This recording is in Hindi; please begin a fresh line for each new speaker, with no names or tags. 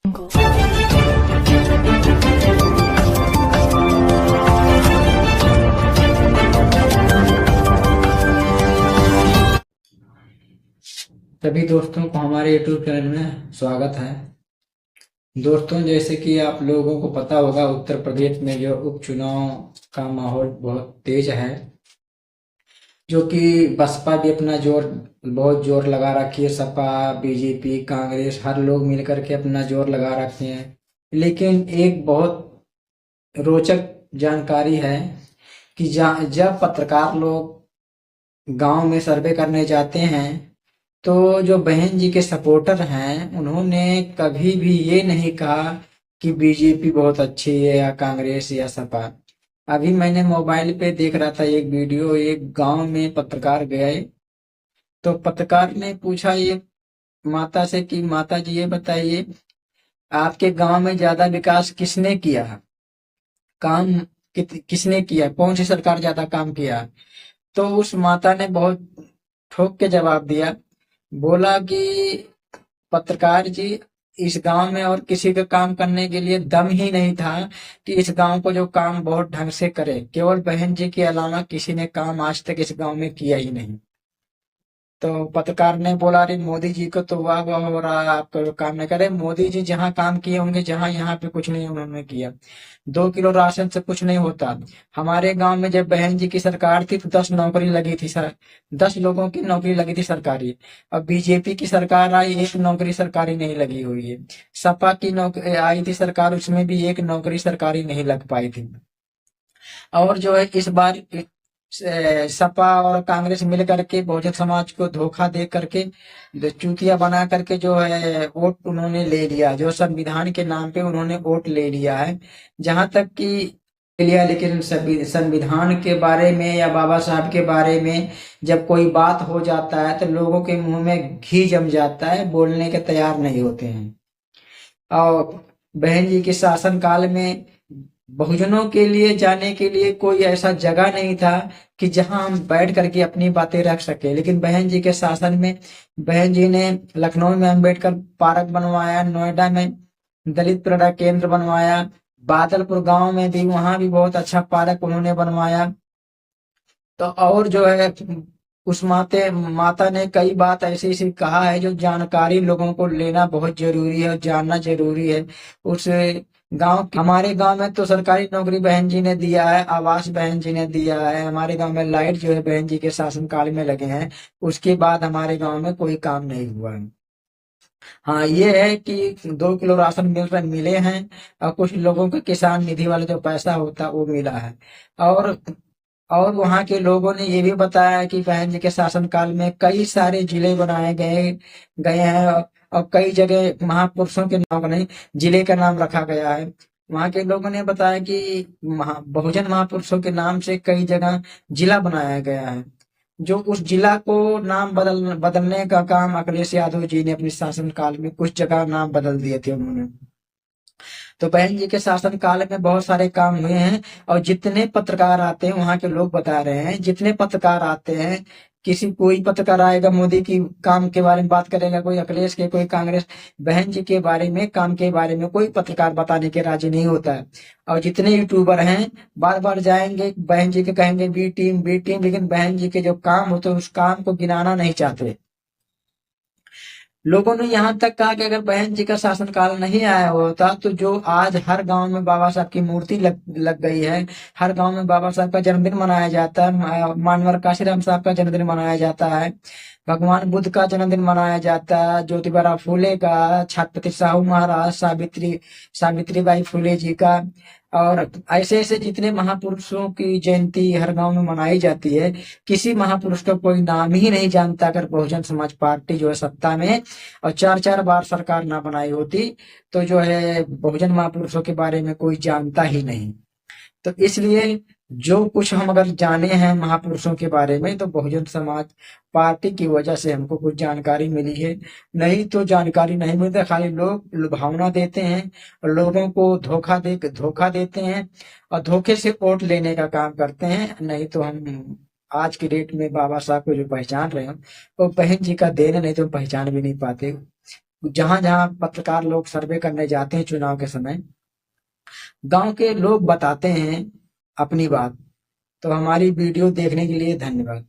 सभी दोस्तों को हमारे YouTube चैनल में स्वागत है। दोस्तों, जैसे कि आप लोगों को पता होगा, उत्तर प्रदेश में जो उपचुनाव का माहौल बहुत तेज है, जो कि बसपा भी अपना बहुत जोर लगा रखी है। सपा, बीजेपी, कांग्रेस, हर लोग मिलकर के अपना जोर लगा रखे हैं। लेकिन एक बहुत रोचक जानकारी है कि जब पत्रकार लोग गांव में सर्वे करने जाते हैं, तो जो बहन जी के सपोर्टर हैं, उन्होंने कभी भी ये नहीं कहा कि बीजेपी बहुत अच्छी है या कांग्रेस या सपा। अभी मैंने मोबाइल पे देख रहा था एक वीडियो, एक गांव में पत्रकार गए, तो पत्रकार ने पूछा ये माता से कि माता जी ये बताइए, आपके गांव में ज्यादा विकास किसने किया, काम किसने किया, कौन सी सरकार ज्यादा काम किया। तो उस माता ने बहुत ठोक के जवाब दिया, बोला कि पत्रकार जी, इस गांव में और किसी का काम करने के लिए दम ही नहीं था कि इस गांव को जो काम बहुत ढंग से करे। केवल बहन जी के अलावा किसी ने काम आज तक इस गांव में किया ही नहीं। तो पत्रकार ने बोला, अरे मोदी जी को तो वाह वाह हो रहा है, आपका जो काम नहीं करे। मोदी जी जहां काम किए होंगे, जहां यहाँ पे कुछ नहीं उन्होंने किया। 2 किलो राशन से कुछ नहीं होता। हमारे गांव में जब बहन जी की सरकार थी तो 10 नौकरी लगी थी सर, 10 लोगों की नौकरी लगी थी सरकारी। अब बीजेपी की सरकार आई, एक नौकरी सरकारी नहीं लगी हुई है। सपा की नौकरी आई थी सरकार, उसमें भी एक नौकरी सरकारी नहीं लग पाई थी। और जो है इस बार सपा और कांग्रेस मिल करके बहुजन समाज को धोखा दे करके, चूतिया बना करके जो है वोट उन्होंने ले लिया। जो संविधान के नाम पे उन्होंने वोट ले लिया है, जहां तक कि ले लिया। लेकिन संविधान के बारे में या बाबा साहब के बारे में जब कोई बात हो जाता है तो लोगों के मुंह में घी जम जाता है, बोलने के तैयार नहीं होते हैं। और बहन जी के शासन काल में बहुजनों के लिए जाने के लिए कोई ऐसा जगह नहीं था कि जहां हम बैठ करके अपनी बातें रख सके। लेकिन बहन जी के शासन में बहन जी ने लखनऊ में अंबेडकर पार्क बनवाया, नोएडा में दलित प्रेरणा केंद्र बनवाया, बादलपुर गांव में भी, वहां भी बहुत अच्छा पार्क उन्होंने बनवाया। तो और जो है उस माता ने कई बात ऐसी ऐसी कहा है जो जानकारी लोगों को लेना बहुत जरूरी है और जानना जरूरी है। उस हमारे गांव में तो सरकारी नौकरी बहन जी ने दिया है, आवास बहन जी ने दिया है। हमारे गांव में लाइट जो है बहन जी के शासन काल में लगे हैं। उसके बाद हमारे गांव में कोई काम नहीं हुआ है। हाँ, ये है कि 2 किलो राशन मिले हैं, और कुछ लोगों को किसान निधि वाला जो पैसा होता है वो मिला है। और और वहां के लोगों ने ये भी बताया कि बहन जी के शासन काल में कई सारे जिले बनाए गए गए हैं, और कई जगह महापुरुषों के नाम नहीं, जिले का नाम रखा गया है। वहां के लोगों ने बताया कि बहुजन महापुरुषों के नाम से कई जगह जिला बनाया गया है। जो उस जिला को नाम बदलने का काम अखिलेश यादव जी ने अपने शासन काल में कुछ जगह नाम बदल दिए थे उन्होंने। तो बहन जी के शासन काल में बहुत सारे काम हुए हैं। और जितने पत्रकार आते हैं, वहां के लोग बता रहे हैं, जितने पत्रकार आते हैं, कोई पत्रकार आएगा मोदी की काम के बारे में बात करेगा, कोई अखिलेश के, कोई कांग्रेस, बहन जी के बारे में, काम के बारे में कोई पत्रकार बताने के राजी नहीं होता है। और जितने यूट्यूबर हैं बार बार जाएंगे बहन जी के, कहेंगे बी टीम बी टीम, लेकिन बहन जी के जो काम होते हैं उस काम को गिनाना नहीं चाहते। लोगों ने यहाँ तक कहा कि अगर बहन जी का शासनकाल नहीं आया होता तो जो आज हर गांव में बाबा साहब की मूर्ति लग गई है, हर गांव में बाबा साहब का जन्मदिन मनाया जाता है, मानवर काशीराम साहब का जन्मदिन मनाया जाता है, भगवान बुद्ध का जन्मदिन मनाया जाता है, ज्योतिबा फूले का, छत्रपति साहू महाराज, सावित्रीबाई फूले जी का, और ऐसे ऐसे जितने महापुरुषों की जयंती हर गांव में मनाई जाती है। किसी महापुरुष का कोई नाम ही नहीं जानता। अगर बहुजन समाज पार्टी जो है सत्ता में और 4-4 बार सरकार ना बनाई होती तो जो है बहुजन महापुरुषों के बारे में कोई जानता ही नहीं। तो इसलिए जो कुछ हम अगर जाने हैं महापुरुषों के बारे में तो बहुजन समाज पार्टी की वजह से हमको कुछ जानकारी मिली है। नहीं तो जानकारी नहीं मिलता, खाली लोग लुभावना देते हैं और लोगों को धोखा देते हैं और धोखे से वोट लेने का काम करते हैं। नहीं तो हम आज की डेट में बाबा साहब को जो पहचान रहे हैं वो बहन जी का देन है, नहीं तो हम पहचान भी नहीं पाते। जहां जहां पत्रकार लोग सर्वे करने जाते हैं चुनाव के समय, गांव के लोग बताते हैं अपनी बात। तो हमारी वीडियो देखने के लिए धन्यवाद।